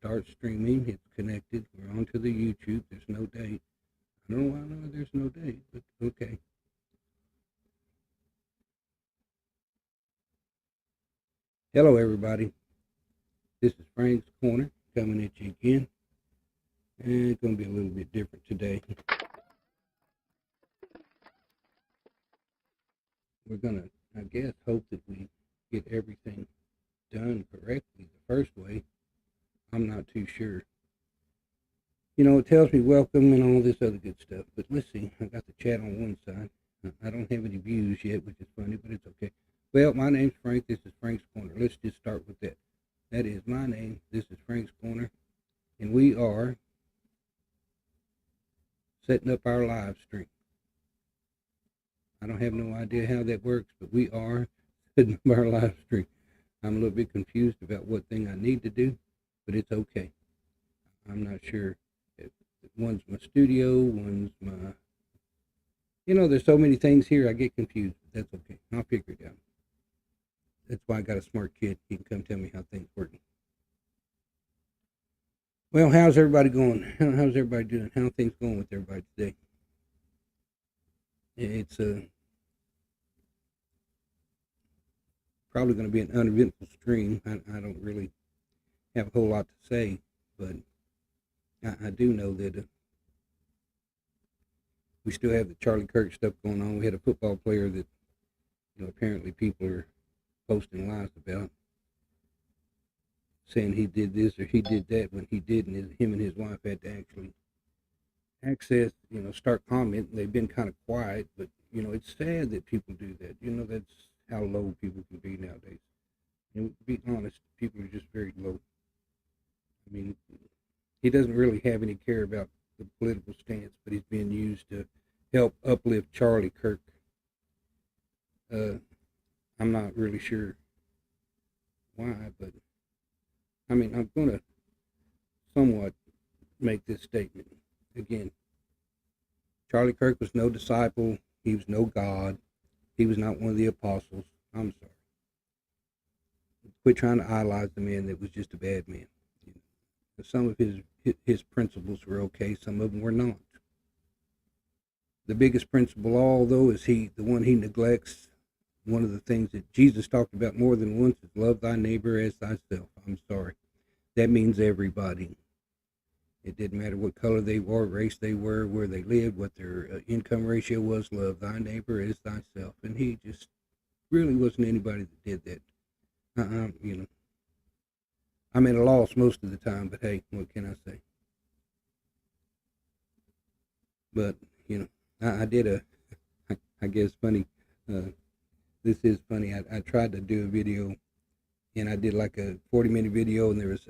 start streaming. It's connected. We're onto the YouTube. There's no date. I don't know why there's no date, but okay. Hello, everybody. This is Frank's Corner coming at you again. And it's going to be a little bit different today. We're going to, I guess, hope that we get everything done correctly the first way. I'm not too sure. You know, it tells me welcome and all this other good stuff. But let's see. I got the chat on one side. I don't have any views yet, which is funny, but it's okay. Well, my name's Frank. This is Frank's Corner. Let's just start with that. That is my name. This is Frank's Corner. And we are setting up our live stream. I don't have no idea how that works, but we are setting up our live stream. I'm a little bit confused about what thing I need to do, but it's okay. I'm not sure. One's my studio, one's my... You know, there's so many things here, I get confused. But that's okay. I'll figure it out. That's why I got a smart kid. He can come tell me how things work. Well, how's everybody going? How's everybody doing? How are things going with everybody today? It's probably going to be an uneventful stream. I don't really have a whole lot to say, but I do know that we still have the Charlie Kirk stuff going on. We had a football player that, you know, apparently people are posting lies about, saying he did this or he did that when he didn't. Him and his wife had to actually access, you know, start commenting. They've been kind of quiet, but, you know, it's sad that people do that. You know, that's how low people can be nowadays. And to be honest, people are just very low. I mean, he doesn't really have any care about the political stance, but he's being used to help uplift Charlie Kirk. I'm not really sure why, but I mean, I'm going to somewhat make this statement. Again, Charlie Kirk was no disciple. He was no God. He was not one of the apostles. I'm sorry. Quit trying to idolize the man that was just a bad man. You know, some of his principles were okay. Some of them were not. The biggest principle, all though, is the one he neglects. One of the things that Jesus talked about more than once is love thy neighbor as thyself. I'm sorry. That means everybody. It didn't matter what color they were, race they were, where they lived, what their income ratio was. Love thy neighbor as thyself. And he just really wasn't anybody that did that. You know, I'm at a loss most of the time, but hey, what can I say? But, you know, I did I guess funny, this is funny. I tried to do a video, and I did like a 40-minute video, and there was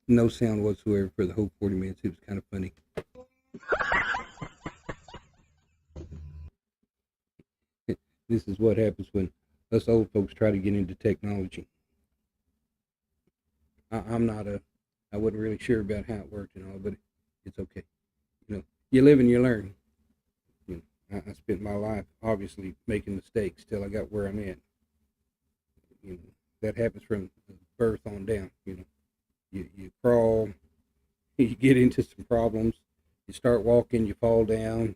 no sound whatsoever for the whole 40 minutes. It was kind of funny. This is what happens when us old folks try to get into technology. I wasn't really sure about how it worked and all, but it's okay. You know, you live and you learn. You know, I spent my life obviously making mistakes till I got where I'm at. You know, that happens from birth on down. You know, you crawl, you get into some problems, you start walking, you fall down.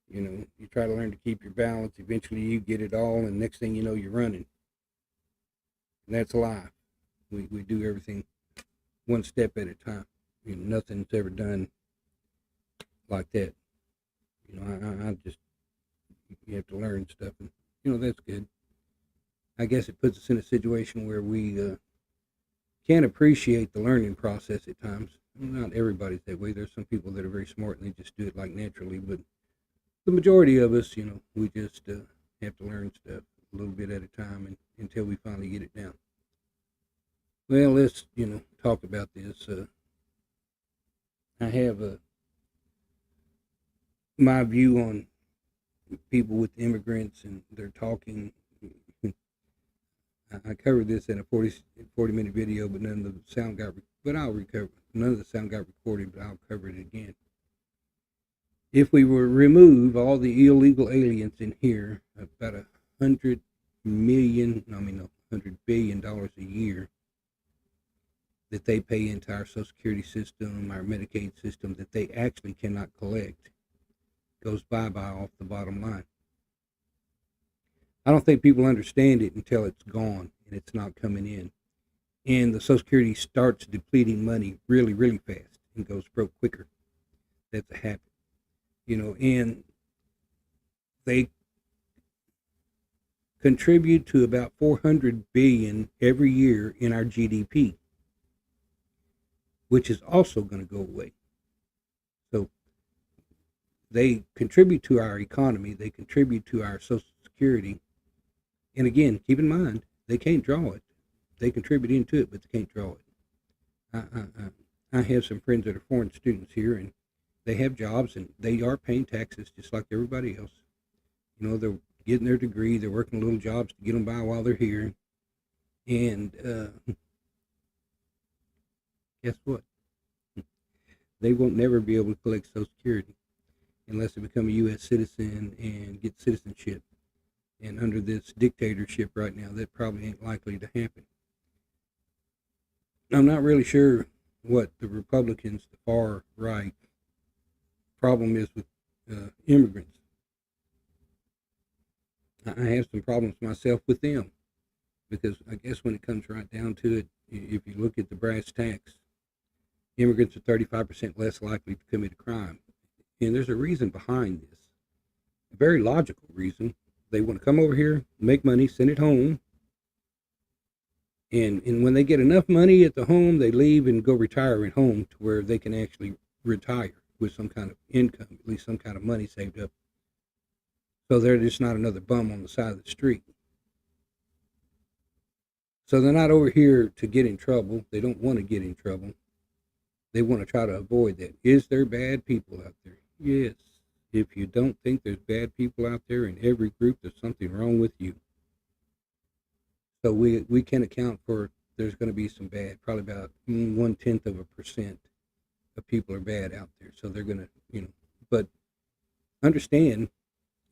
You know, you try to learn to keep your balance. Eventually, you get it all, and next thing you know, you're running. And that's life. We do everything one step at a time. You know, nothing's ever done like that. You know, I just, you have to learn stuff, and you know, that's good. I guess it puts us in a situation where we can't appreciate the learning process at times. Not everybody's that way. There's some people that are very smart and they just do it like naturally, but the majority of us, you know, we just have to learn stuff a little bit at a time until we finally get it down. Well, let's, you know, talk about this. I have my view on people with immigrants, and they're talking. I covered this in a 40-minute video, but none of the sound got. But I'll recover. None of the sound got recorded, but I'll cover it again. If we were to remove all the illegal aliens in here, about $100 billion a year, that they pay into our Social Security system, our Medicaid system, that they actually cannot collect, goes bye-bye off the bottom line. I don't think people understand it until it's gone and it's not coming in. And the Social Security starts depleting money really, really fast and goes broke quicker. That's a habit, and they contribute to about 400 billion every year in our GDP, which is also going to go away. So they contribute to our economy, they contribute to our Social Security. And again, keep in mind, they can't draw it. They contribute into it, but they can't draw it. I have some friends that are foreign students here, and they have jobs, and they are paying taxes just like everybody else. They're getting their degree, they're working little jobs to get them by while they're here. And guess what? They won't never be able to collect Social Security unless they become a U.S. citizen and get citizenship. And under this dictatorship right now, that probably ain't likely to happen. I'm not really sure what the Republicans, the far right, problem is with immigrants. I have some problems myself with them because I guess when it comes right down to it, if you look at the brass tacks, immigrants are 35% less likely to commit a crime. And there's a reason behind this, a very logical reason. They want to come over here, make money, send it home. And when they get enough money at the home, they leave and go retire at home to where they can actually retire with some kind of income, at least some kind of money saved up. So they're just not another bum on the side of the street. So they're not over here to get in trouble. They don't want to get in trouble. They want to try to avoid that. Is there bad people out there? Yes. If you don't think there's bad people out there in every group, there's something wrong with you. So we can account for there's going to be some bad, probably about 0.1% of people are bad out there. So they're going to, but understand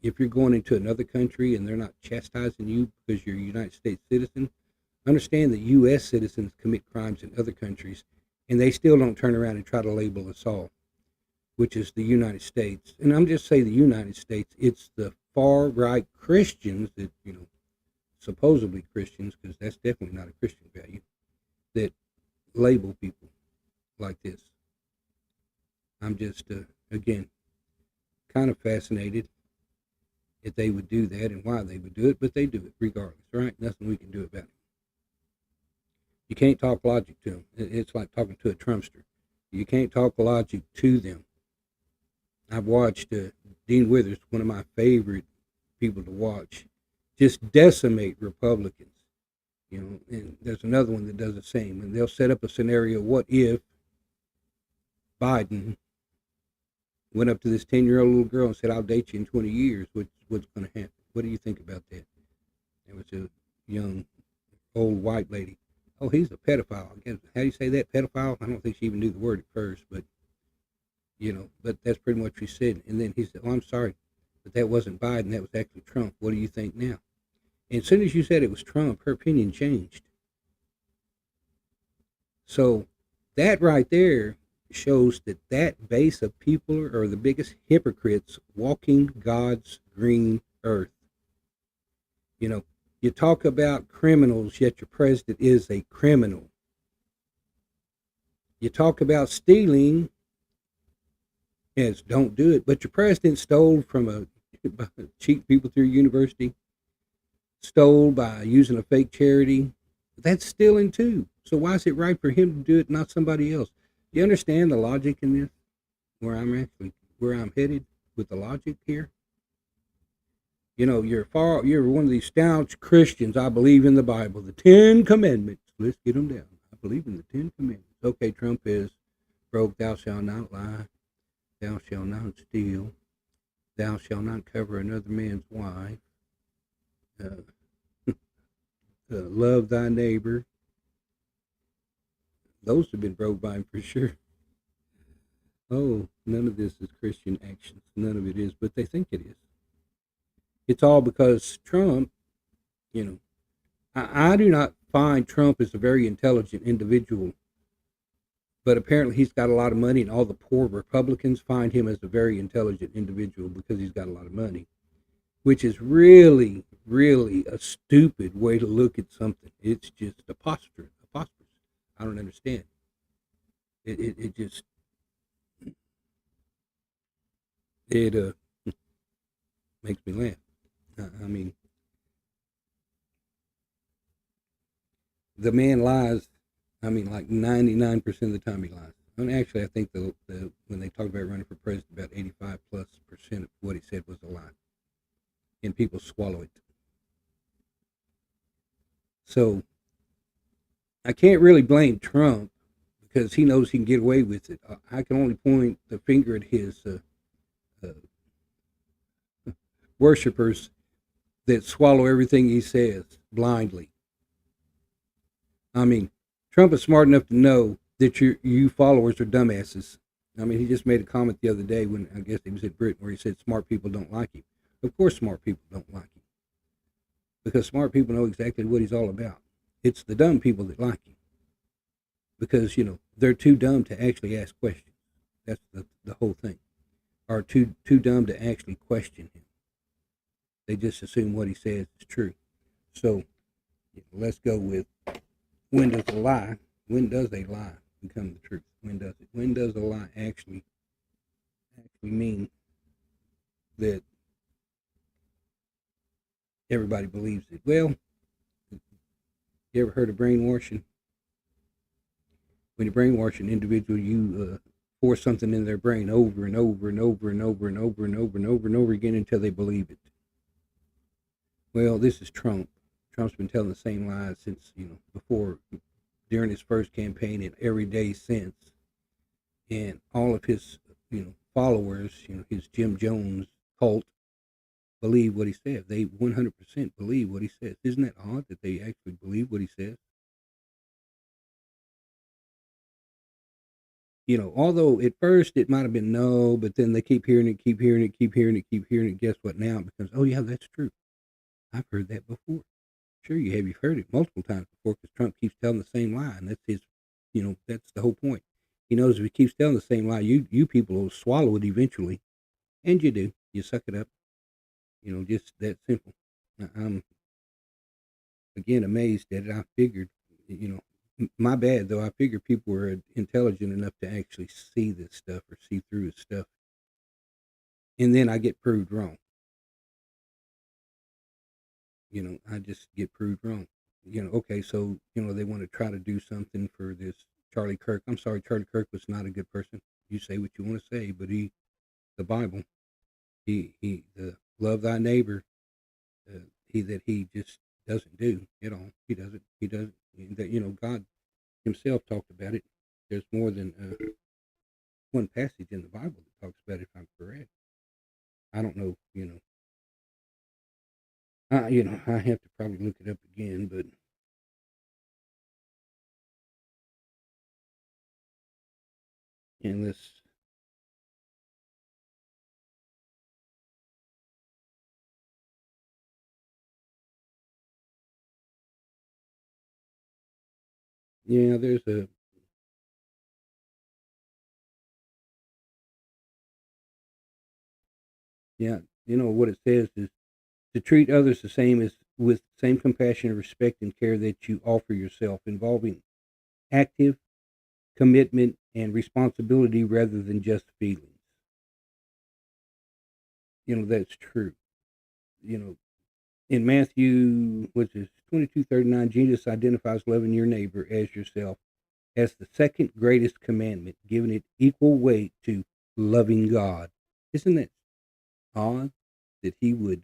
if you're going into another country and they're not chastising you because you're a United States citizen, understand that U.S. citizens commit crimes in other countries and they still don't turn around and try to label us all, which is the United States. And I'm just saying the United States, it's the far right Christians that, supposedly Christians, because that's definitely not a Christian value, that label people like this. I'm just, again, kind of fascinated if they would do that and why they would do it, but they do it regardless, right? Nothing we can do about it. You can't talk logic to them. It's like talking to a Trumpster. You can't talk logic to them. I've watched Dean Withers, one of my favorite people to watch, just decimate Republicans, and there's another one that does the same. And they'll set up a scenario, what if Biden went up to this 10-year-old little girl and said, I'll date you in 20 years, what's going to happen? What do you think about that? It was a young, old white lady. Oh, he's a pedophile. I guess, how do you say that, pedophile? I don't think she even knew the word at first, but, but that's pretty much what she said. And then he said, oh, I'm sorry, but that wasn't Biden, that was actually Trump. What do you think now? And as soon as you said it was Trump, her opinion changed. So that right there shows that base of people are the biggest hypocrites walking God's green earth. You talk about criminals, yet your president is a criminal. You talk about stealing, as don't do it, but your president stole from cheat people through university, stole by using a fake charity. That's stealing too. So why is it right for him to do it, not somebody else? Do you understand the logic in this? Where I'm headed with the logic here? You're one of these staunch Christians. I believe in the Bible, the 10 Commandments. Let's get them down. I believe in the 10 Commandments. Okay, Trump is broke. Thou shalt not lie. Thou shalt not steal. Thou shalt not cover another man's wife. Love thy neighbor. Those have been broke by him for sure. Oh, none of this is Christian actions. None of it is, but they think it is. It's all because Trump, I do not find Trump as a very intelligent individual but apparently he's got a lot of money, and all the poor Republicans find him as a very intelligent individual because he's got a lot of money, which is really, really a stupid way to look at something. It's just preposterous. I don't understand. It just it makes me laugh. I mean, the man lies. I mean, like 99% of the time he lies. And actually, I think the when they talk about running for president, about 85+% of what he said was a lie, and people swallow it. So I can't really blame Trump because he knows he can get away with it. I can only point the finger at his uh, worshippers that swallow everything he says blindly. I mean, Trump is smart enough to know that you followers are dumbasses. I mean, he just made a comment the other day when I guess he was at Britain where he said smart people don't like him. Of course, smart people don't like him because smart people know exactly what he's all about. It's the dumb people that like him because they're too dumb to actually ask questions. That's the whole thing. Or too dumb to actually question him. They just assume what he says is true. So let's go with when does a lie become the truth? When does a lie actually mean that everybody believes it? Well, you ever heard of brainwashing? When you brainwash an individual, you force something in their brain over and over and over and over and over and over and over and over again until they believe it. Well, this is Trump. Trump's been telling the same lies since before, during his first campaign, and every day since. And all of his followers, his Jim Jones cult, believe what he says. They 100% believe what he says. Isn't that odd that they actually believe what he says? Although at first it might have been no, but then they keep hearing it, keep hearing it, keep hearing it, keep hearing it. Guess what? Now it becomes, oh yeah, that's true. I've heard that before. Sure, you have. You've heard it multiple times before because Trump keeps telling the same lie, and that's his. That's the whole point. He knows if he keeps telling the same lie, you people will swallow it eventually, and you do. You suck it up. Just that simple. I'm again amazed at it. I figured, my bad though. I figured people were intelligent enough to actually see this stuff or see through this stuff, and then I get proved wrong. I just get proved wrong. Okay, so they want to try to do something for this Charlie Kirk. I'm sorry, Charlie Kirk was not a good person. You say what you want to say, but the Bible, the love thy neighbor, he just doesn't do at all. He doesn't. That God Himself talked about it. There's more than one passage in the Bible that talks about it. If I'm correct, I don't know. I have to probably look it up again, but unless yeah, there's a yeah. What it says is to treat others the same as with same compassion, respect, and care that you offer yourself, involving active commitment and responsibility rather than just feelings. That's true. You know, in Matthew, which is 22:39, Jesus identifies loving your neighbor as yourself as the second greatest commandment, giving it equal weight to loving God. Isn't that odd that he would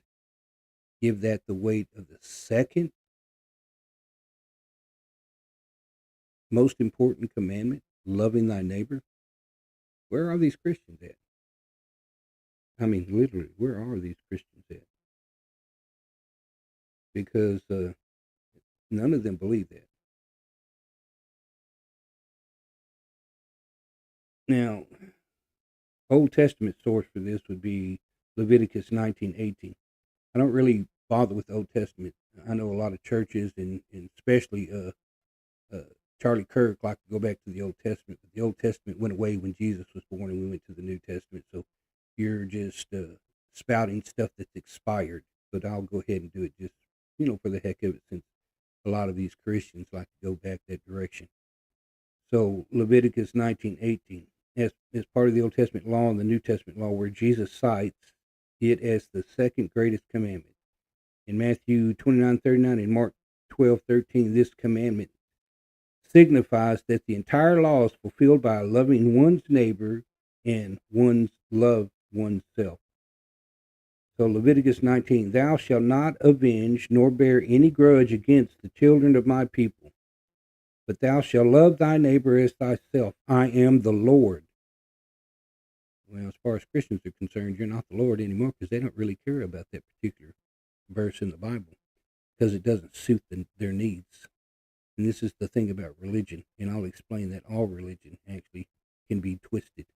give that the weight of the second most important commandment, loving thy neighbor? Where are these Christians at? I mean, literally, where are these Christians at? Because none of them believe that. Now, Old Testament source for this would be Leviticus 19:18. I don't really bother with the Old Testament. I know a lot of churches and especially Charlie Kirk liked to go back to the Old Testament, but the Old Testament went away when Jesus was born, and we went to the New Testament. So you're just spouting stuff that's expired. But I'll go ahead and do it just for the heck of it, since a lot of these Christians like to go back that direction. So Leviticus 19:18, as part of the Old Testament law and the New Testament law, where Jesus cites it as the second greatest commandment. In Matthew 29:39 and Mark 12:13, this commandment signifies that the entire law is fulfilled by loving one's neighbor and love oneself. So Leviticus 19, thou shalt not avenge nor bear any grudge against the children of my people, but thou shalt love thy neighbor as thyself. I am the Lord. Well, as far as Christians are concerned, you're not the Lord anymore, because they don't really care about that particular verse in the Bible, because it doesn't suit their needs. And this is the thing about religion, and I'll explain that all religion actually can be twisted.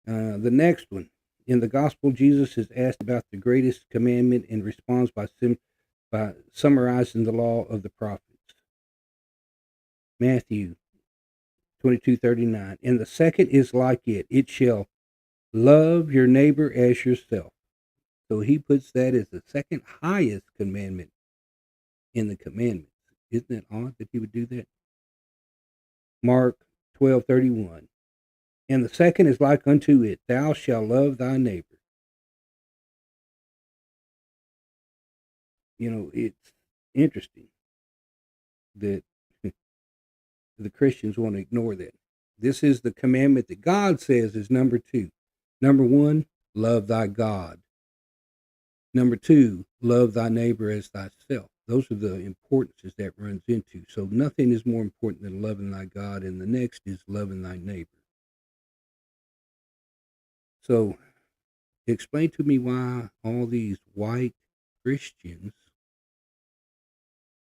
The next one. In the gospel, Jesus is asked about the greatest commandment and responds by summarizing the law of the prophets. Matthew 22:39. And the second is like it. It shall love your neighbor as yourself. So he puts that as the second highest commandment in the commandments. Isn't it odd that he would do that? Mark 12:31. And the second is like unto it, thou shalt love thy neighbor. It's interesting that the Christians want to ignore that. This is the commandment that God says is number 2. Number 1, love thy God. Number 2, love thy neighbor as thyself. Those are the importances that runs into. So nothing is more important than loving thy God, and the next is loving thy neighbor. So explain to me why all these white Christians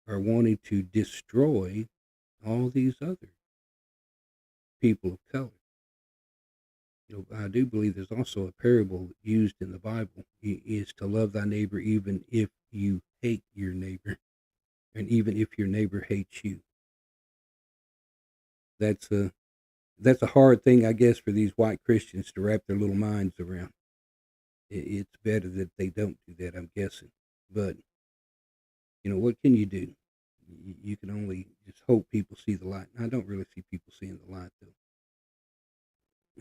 are wanting to destroy all these other people of color. I do believe there's also a parable used in the Bible, is to love thy neighbor even if you hate your neighbor, and even if your neighbor hates you. That's a hard thing, I guess, for these white Christians to wrap their little minds around. It's better that they don't do that, I'm guessing. But what can you do? You can only just hope people see the light. I don't really see people seeing the light, though.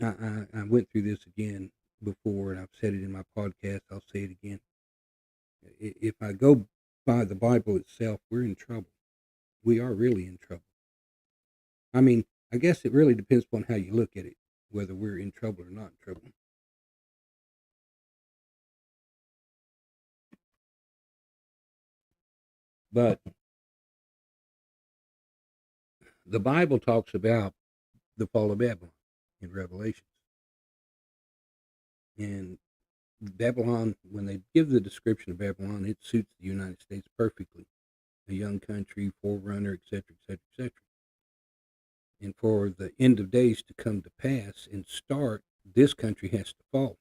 I went through this again before, and I've said it in my podcast. I'll say it again. If I go by the Bible itself, we're in trouble. We are really in trouble. I mean, I guess it really depends upon how you look at it, whether we're in trouble or not in trouble. But the Bible talks about the fall of Babylon in Revelations. And Babylon, when they give the description of Babylon, it suits the United States perfectly. A young country, forerunner, etc., etc., etc. And for the end of days to come to pass and start, this country has to fall.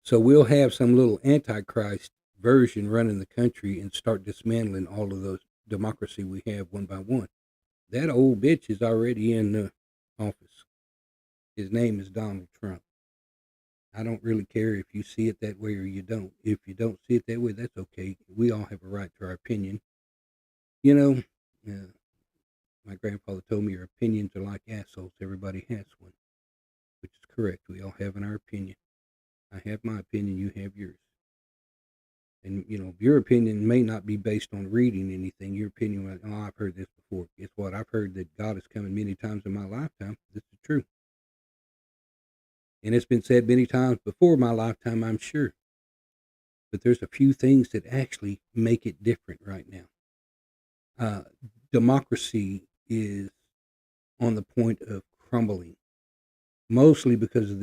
So we'll have some little Antichrist version running the country and start dismantling all of those democracy we have one by one. That old bitch is already in office. His name is Donald Trump. I don't really care if you see it that way or you don't. If you don't see it that way, that's okay. We all have a right to our opinion. My grandfather told me your opinions are like assholes. Everybody has one, which is correct. We all have our opinion. I have my opinion. You have yours. And, your opinion may not be based on reading anything. Your opinion, I've heard this before. Guess what? I've heard that God is coming many times in my lifetime. This is true. And it's been said many times before my lifetime, I'm sure. But there's a few things that actually make it different right now. Democracy is on the point of crumbling, mostly because of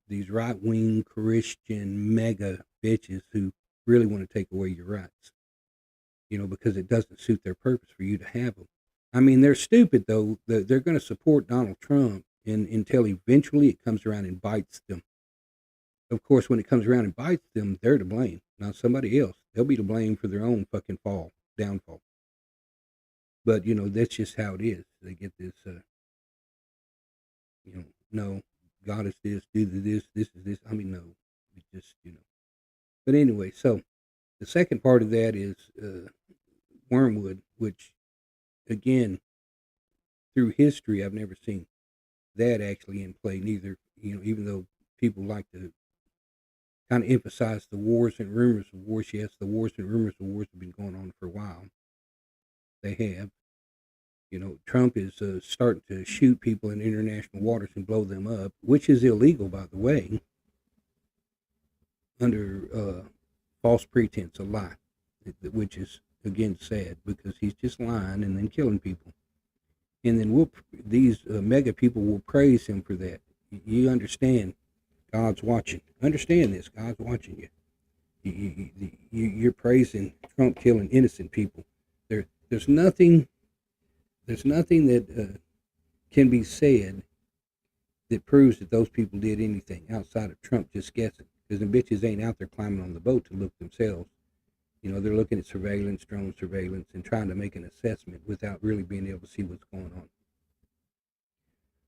these right-wing Christian mega bitches who really want to take away your rights, because it doesn't suit their purpose for you to have them. I mean, they're stupid, though. They're going to support Donald Trump until eventually it comes around and bites them. Of course, when it comes around and bites them, they're to blame, not somebody else. They'll be to blame for their own fucking downfall. But that's just how it is. They get this, no, God is this, do this is this. I mean, no, it's just. But anyway, so the second part of that is wormwood, which again, through history, I've never seen that actually in play. Neither, even though people like to kind of emphasize the wars and rumors of wars. Yes, the wars and rumors of wars have been going on for a while. They have. Trump is starting to shoot people in international waters and blow them up, which is illegal, by the way, under false pretense, a lie, which is, again, sad because he's just lying and then killing people. And then these mega people will praise him for that. You understand, God's watching. Understand this, God's watching you. You're praising Trump killing innocent people. There's nothing that can be said that proves that those people did anything outside of Trump just guessing. Because the bitches ain't out there climbing on the boat to look themselves. They're looking at surveillance, drone surveillance, and trying to make an assessment without really being able to see what's going on.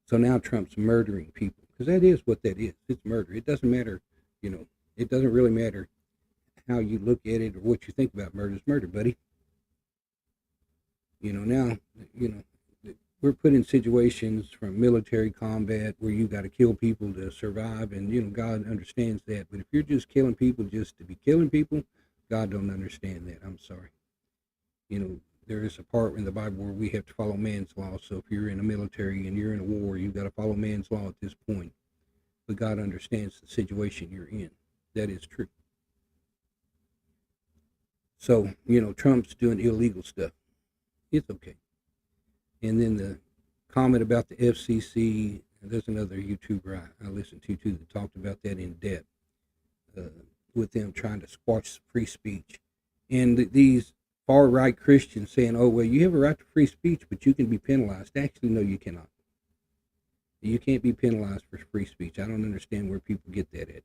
So now Trump's murdering people, because that is what that is. It's murder. It doesn't matter, it doesn't really matter how you look at it or what you think about murder. It's murder, buddy. Now, we're put in situations from military combat where you got to kill people to survive, and God understands that. But if you're just killing people just to be killing people, God don't understand that. I'm sorry. There is a part in the Bible where we have to follow man's law. So if you're in a military and you're in a war, you've got to follow man's law at this point. But God understands the situation you're in. That is true. So, Trump's doing illegal stuff. It's okay. And then the comment about the FCC, there's another YouTuber I listened to too that talked about that in depth, with them trying to squash free speech. And these far-right Christians saying, oh, well, you have a right to free speech, but you can be penalized. Actually, no, you cannot. You can't be penalized for free speech. I don't understand where people get that at.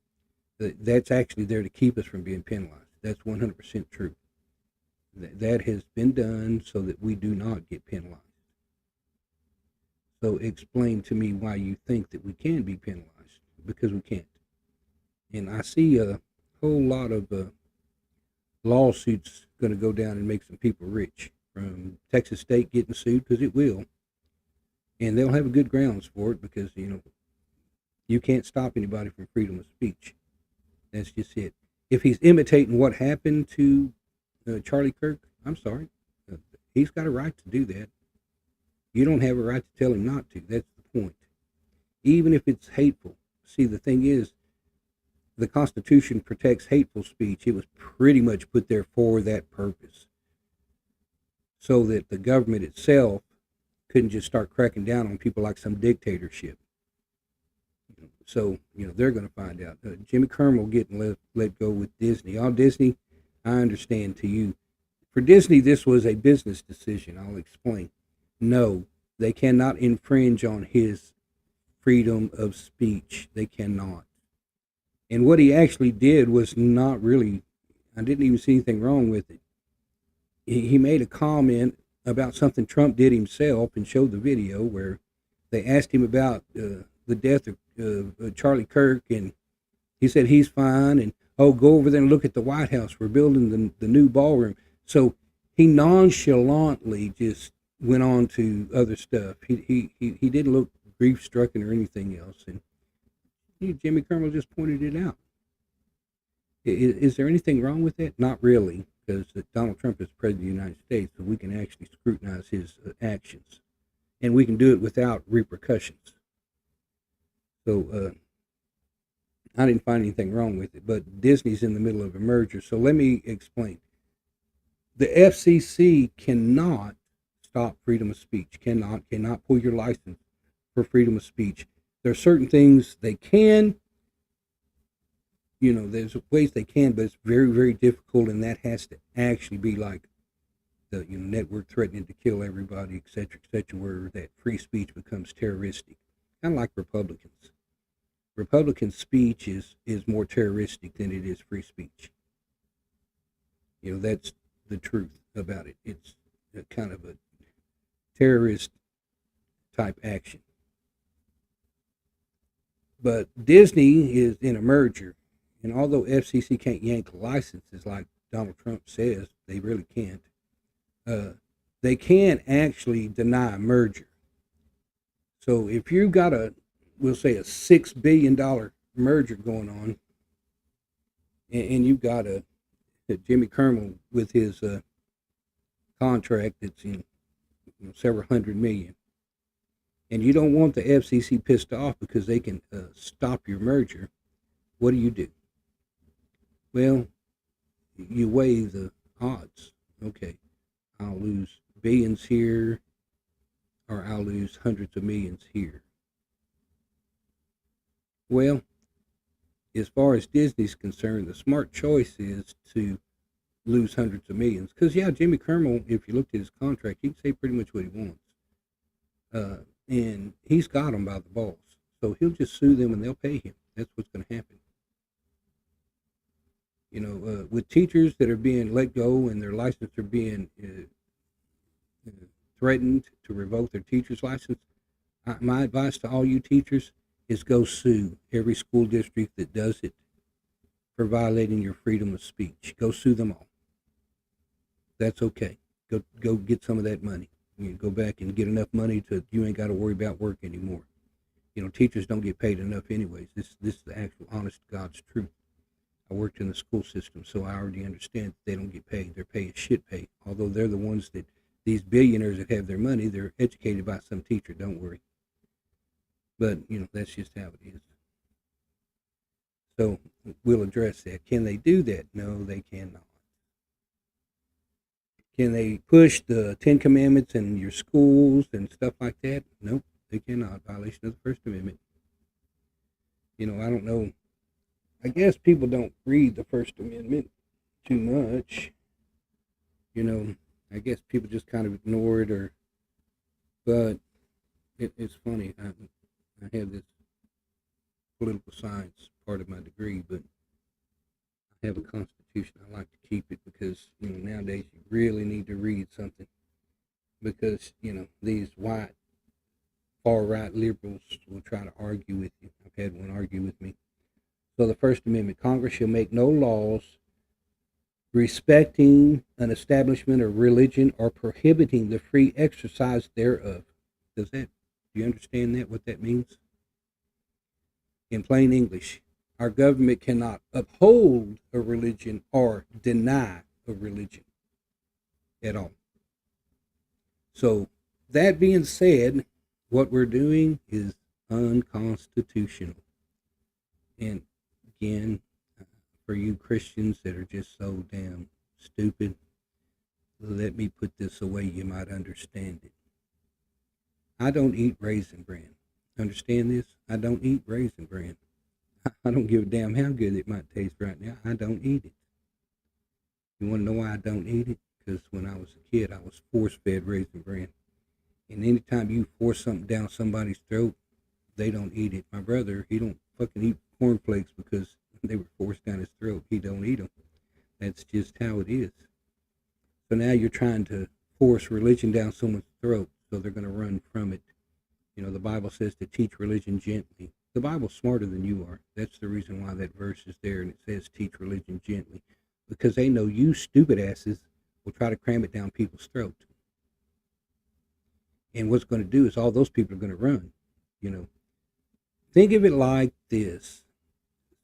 That's actually there to keep us from being penalized. That's 100% true. That has been done so that we do not get penalized. So explain to me why you think that we can be penalized, because we can't. And I see a whole lot of lawsuits going to go down and make some people rich, from Texas State getting sued, because it will. And they'll have good grounds for it, because, you can't stop anybody from freedom of speech. That's just it. If he's imitating what happened to Charlie Kirk, I'm sorry. He's got a right to do that. You don't have a right to tell him not to. That's the point. Even if it's hateful. See, the thing is, the Constitution protects hateful speech. It was pretty much put there for that purpose, so that the government itself couldn't just start cracking down on people like some dictatorship. So, they're going to find out. Jimmy Kimmel getting let go with Disney. All Disney, I understand to you. For Disney, this was a business decision. I'll explain. No, they cannot infringe on his freedom of speech. They cannot. And what he actually did was not really, I didn't even see anything wrong with it. He made a comment about something Trump did himself and showed the video where they asked him about the death of Charlie Kirk, and he said he's fine, and go over there and look at the White House. We're building the new ballroom. So he nonchalantly just went on to other stuff. He didn't look grief-stricken or anything else. And Jimmy Kimmel just pointed it out. Is there anything wrong with that? Not really, because Donald Trump is president of the United States, so we can actually scrutinize his actions. And we can do it without repercussions. So I didn't find anything wrong with it, but Disney's in the middle of a merger. So let me explain. The FCC cannot stop freedom of speech, cannot pull your license for freedom of speech. There are certain things they can, there's ways they can, but it's very, very difficult, and that has to actually be like the network threatening to kill everybody, etc., where that free speech becomes terroristic. Kind of like Republicans. Republican speech is more terroristic than it is free speech. That's the truth about it. It's kind of a terrorist type action. But Disney is in a merger, and although FCC can't yank licenses like Donald Trump says, they really can't. They can actually deny a merger. So if you got we'll say a $6 billion merger going on, and you've got a Jimmy Kimmel with his contract that's in several hundred million, and you don't want the FCC pissed off because they can stop your merger, what do? Well, you weigh the odds. Okay, I'll lose billions here, or I'll lose hundreds of millions here. Well, as far as Disney's concerned, the smart choice is to lose hundreds of millions. Because, yeah, Jimmy Kimmel, if you looked at his contract, he can say pretty much what he wants. And he's got them by the balls. So he'll just sue them and they'll pay him. That's what's going to happen. With teachers that are being let go and their license are being threatened to revoke their teacher's license, my advice to all you teachers is go sue every school district that does it for violating your freedom of speech. Go sue them all. That's okay. Go get some of that money. Go back and get enough money to you ain't got to worry about work anymore. Teachers don't get paid enough anyways. This is the actual honest to God's truth. I worked in the school system, so I already understand that they don't get paid. Their pay is shit pay. Although they're the ones that, these billionaires that have their money, they're educated by some teacher, don't worry. But, that's just how it is. So we'll address that. Can they do that? No, they cannot. Can they push the 10 Commandments in your schools and stuff like that? Nope, they cannot. Violation of the First Amendment. I don't know. I guess people don't read the First Amendment too much. I guess people just kind of ignore it, but it's funny. I have this political science part of my degree, but I have a constitution. I like to keep it because, nowadays you really need to read something because, these white, far-right liberals will try to argue with you. I've had one argue with me. So the First Amendment, Congress shall make no laws respecting an establishment or religion or prohibiting the free exercise thereof. Do you understand what that means? In plain English, our government cannot uphold a religion or deny a religion at all. So that being said, what we're doing is unconstitutional. And again, for you Christians that are just so damn stupid, let me put this away you might understand it. I don't eat Raisin Bran. Understand this? I don't eat Raisin Bran. I don't give a damn how good it might taste right now. I don't eat it. You want to know why I don't eat it? Because when I was a kid, I was force-fed Raisin Bran. And anytime you force something down somebody's throat, they don't eat it. My brother, he don't fucking eat cornflakes because they were forced down his throat. He don't eat them. That's just how it is. So now you're trying to force religion down someone's throat, so they're going to run from it. The Bible says to teach religion gently. The Bible's smarter than you are. That's the reason why that verse is there, and it says teach religion gently. Because they know you stupid asses will try to cram it down people's throats. And what's going to do is all those people are going to run. Think of it like this,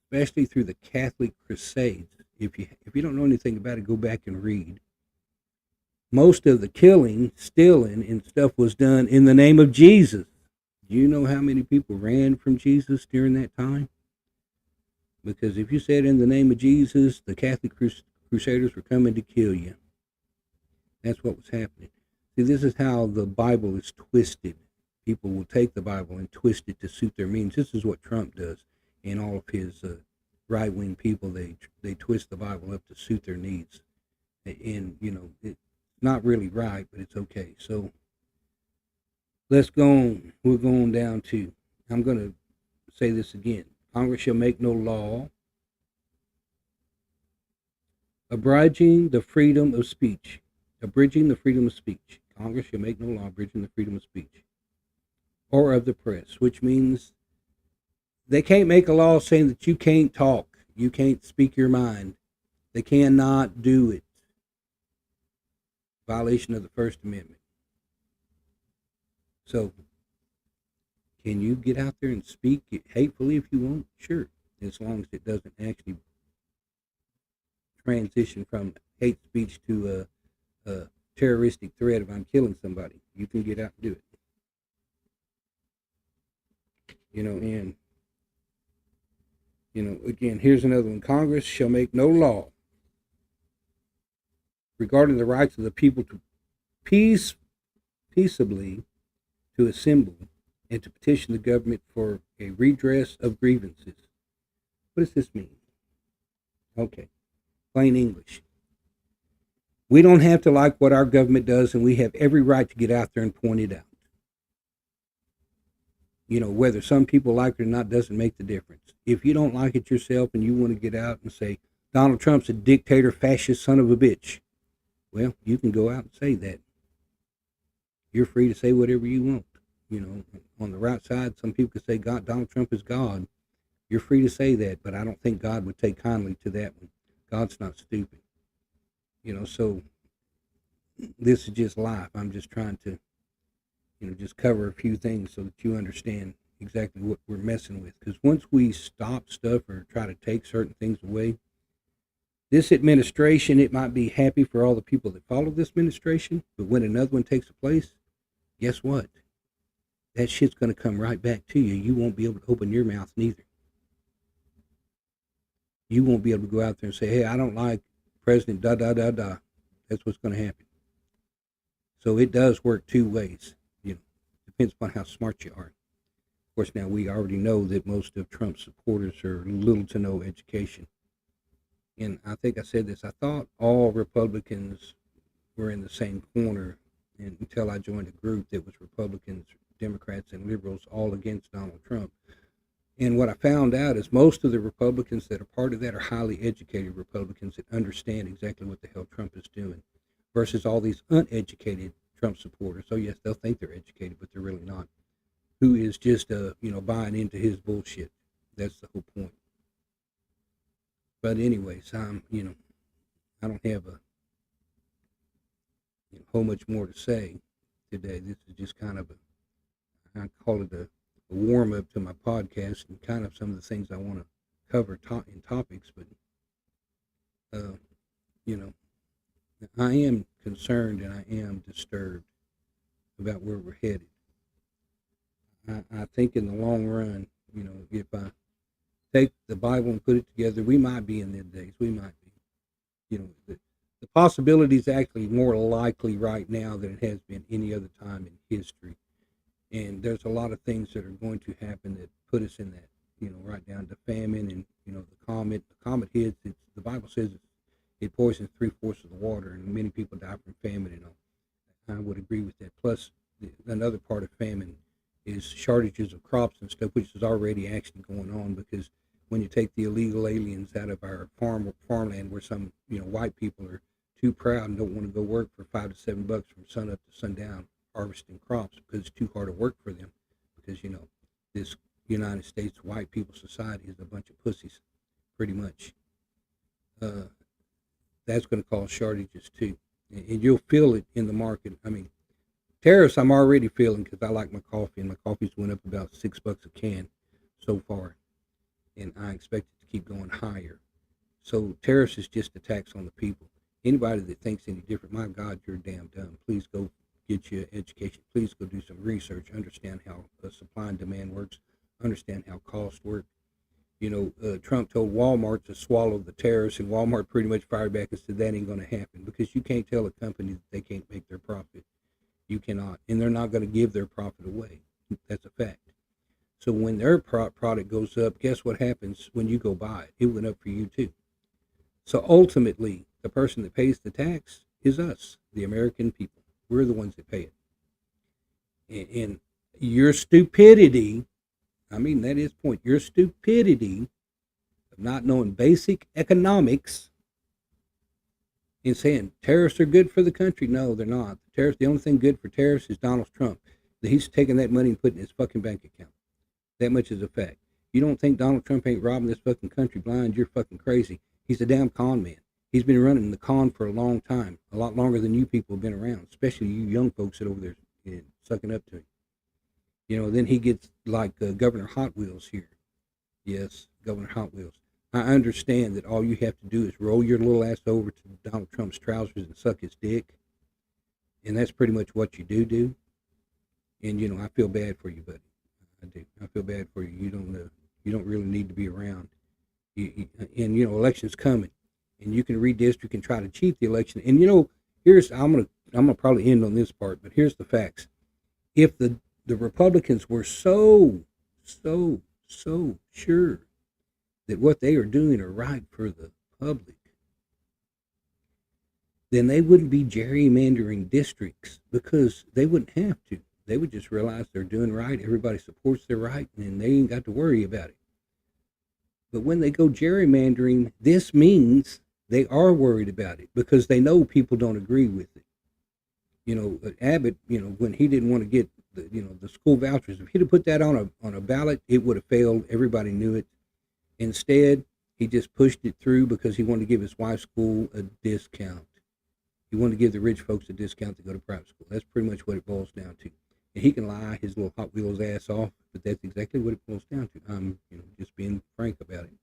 especially through the Catholic Crusades. If you don't know anything about it, go back and read. Most of the killing, stealing, and stuff was done in the name of Jesus. Do you know how many people ran from Jesus during that time? Because if you said in the name of Jesus, the Catholic Crusaders were coming to kill you. That's what was happening. See, this is how the Bible is twisted. People will take the Bible and twist it to suit their means. This is what Trump does, and all of his right-wing people. They twist the Bible up to suit their needs, and it's not really right, but it's okay. So let's go on. We're going down to. I'm going to say this again. Congress shall make no law abridging the freedom of speech. Congress shall make no law abridging the freedom of speech or of the press, which means they can't make a law saying that you can't talk, you can't speak your mind. They cannot do it. Violation of the First Amendment. So, can you get out there and speak hatefully if you want? Sure, as long as it doesn't actually transition from hate speech to a terroristic threat of I'm killing somebody. You can get out and do it. And again, here's another one. Congress shall make no law regarding the rights of the people to peaceably to assemble and to petition the government for a redress of grievances. What does this mean? Okay, plain English. We don't have to like what our government does, and we have every right to get out there and point it out. Whether some people like it or not doesn't make the difference. If you don't like it yourself and you want to get out and say, Donald Trump's a dictator, fascist son of a bitch, well, you can go out and say that. You're free to say whatever you want. On the right side, some people could say Donald Trump is God. You're free to say that, but I don't think God would take kindly to that one. God's not stupid. So this is just life. I'm just trying to, just cover a few things so that you understand exactly what we're messing with. Because once we stop stuff or try to take certain things away, this administration, it might be happy for all the people that follow this administration, but when another one takes place, guess what? That shit's going to come right back to you. You won't be able to open your mouth neither. You won't be able to go out there and say, hey, I don't like President da da da da. That's what's going to happen. So it does work two ways. Depends upon how smart you are. Of course, now we already know that most of Trump's supporters are little to no education. And I think I said this. I thought all Republicans were in the same corner until I joined a group that was Republicans, Democrats, and liberals all against Donald Trump. And what I found out is most of the Republicans that are part of that are highly educated Republicans that understand exactly what the hell Trump is doing versus all these uneducated Trump supporters. So yes, they'll think they're educated, but they're really not. Who is just buying into his bullshit. That's the whole point. But anyways, I don't have a whole much more to say today. This is just kind of I call it a warm up to my podcast and kind of some of the things I want to cover in topics. But I am concerned and I am disturbed about where we're headed. I think in the long run, if I take the Bible and put it together, we might be in the days. We might be. The possibility is actually more likely right now than it has been any other time in history. And there's a lot of things that are going to happen that put us in that, right down to famine and, the comet. The comet hits, the Bible says it poisons 3/4 of the water, and many people die from famine and all. I would agree with that. Plus, another part of famine is shortages of crops and stuff, which is already actually going on because when you take the illegal aliens out of our farmland where some, white people are too proud and don't want to go work for $5 to $7 from sun up to sundown harvesting crops because it's too hard to work for them because, this United States white people society is a bunch of pussies, pretty much. That's going to cause shortages too. And you'll feel it in the market. I mean, tariffs I'm already feeling because I like my coffee, and my coffee's went up about $6 a can so far. And I expect it to keep going higher. So tariffs is just a tax on the people. Anybody that thinks any different, my God, you're damn dumb. Please go get your education. Please go do some research. Understand how supply and demand works. Understand how costs work. Trump told Walmart to swallow the tariffs, and Walmart pretty much fired back and said that ain't going to happen because you can't tell a company that they can't make their profit. You cannot. And they're not going to give their profit away. That's a fact. So when their product goes up, guess what happens when you go buy it? It went up for you too. So ultimately, the person that pays the tax is us, the American people. We're the ones that pay it. And your stupidity, that is the point, your stupidity of not knowing basic economics and saying tariffs are good for the country. No, they're not. The tariffs. The only thing good for tariffs is Donald Trump. He's taking that money and putting it in his fucking bank account. That much is a fact. You don't think Donald Trump ain't robbing this fucking country blind? You're fucking crazy. He's a damn con man. He's been running the con for a long time, a lot longer than you people have been around, especially you young folks that over there sucking up to him. You know, then he gets like Governor Hot Wheels here. Yes, Governor Hot Wheels. I understand that all you have to do is roll your little ass over to Donald Trump's trousers and suck his dick. And that's pretty much what you do. And, you know, I feel bad for you, buddy. I do. I feel bad for you. You don't really need to be around. And, you know, election's coming. And you can redistrict and try to cheat the election. And, you know, I'm gonna probably end on this part, but here's the facts. If the Republicans were so sure that what they are doing are right for the public, then they wouldn't be gerrymandering districts, because they wouldn't have to. They would just realize they're doing right. Everybody supports their right, and they ain't got to worry about it. But when they go gerrymandering, this means they are worried about it, because they know people don't agree with it. You know, Abbott, you know, when he didn't want to get the school vouchers, if he'd have put that on a ballot, it would have failed. Everybody knew it. Instead, he just pushed it through because he wanted to give his wife's school a discount. He wanted to give the rich folks a discount to go to private school. That's pretty much what it boils down to. And he can lie his little Hot Wheels ass off, but that's exactly what it boils down to. I'm, just being frank about it.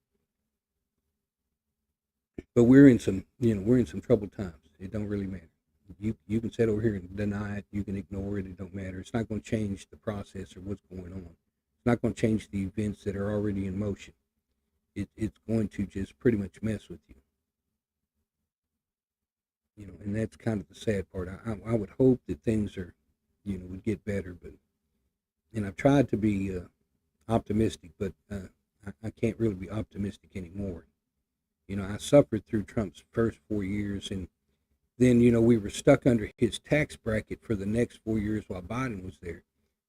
But we're in some troubled times. It don't really matter. You can sit over here and deny it. You can ignore it. It don't matter. It's not going to change the process or what's going on. It's not going to change the events that are already in motion. It's going to just pretty much mess with you. And that's kind of the sad part. I would hope that things are, would get better, and I've tried to be optimistic, but I can't really be optimistic anymore. I suffered through Trump's first 4 years, and then, we were stuck under his tax bracket for the next 4 years while Biden was there.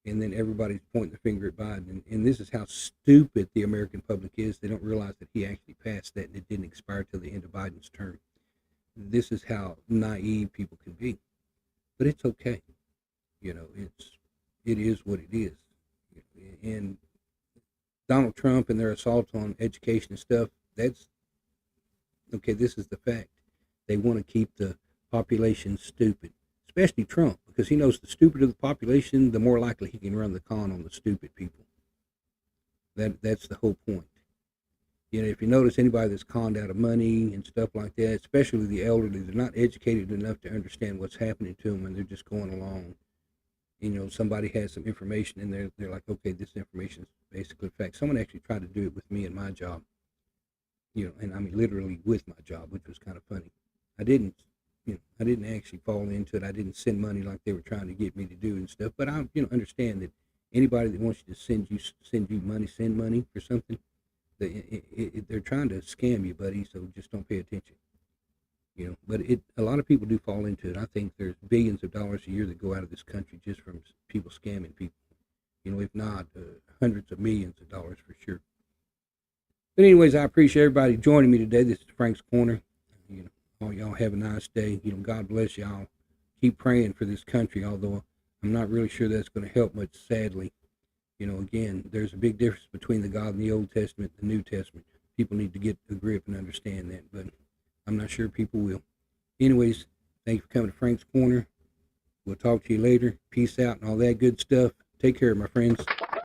And then everybody's pointing the finger at Biden. And this is how stupid the American public is. They don't realize that he actually passed that and it didn't expire till the end of Biden's term. This is how naive people can be. But it's okay. It is what it is. And Donald Trump and their assault on education and stuff, that's, okay, this is the fact. They want to keep the population stupid, especially Trump, because he knows the stupider the population, the more likely he can run the con on the stupid people. That's the whole point. If you notice anybody that's conned out of money and stuff like that, especially the elderly, they're not educated enough to understand what's happening to them, and they're just going along. Somebody has some information and they're like, okay, this information is basically fact. Someone actually tried to do it with me in my job, and I mean literally with my job, which was kind of funny. I didn't actually fall into it. I didn't send money like they were trying to get me to do and stuff. But I, understand that anybody that wants you to send you money, send money for something, they're trying to scam you, buddy. So just don't pay attention. But a lot of people do fall into it. I think there's billions of dollars a year that go out of this country just from people scamming people. If not hundreds of millions of dollars for sure. But anyways, I appreciate everybody joining me today. This is Frank's Corner. All y'all have a nice day. God bless y'all. Keep praying for this country, although I'm not really sure that's going to help much, sadly. Again, there's a big difference between the God in the Old Testament and the New Testament. People need to get a grip and understand that, but I'm not sure people will. Anyways, thanks for coming to Frank's Corner. We'll talk to you later. Peace out and all that good stuff. Take care, my friends.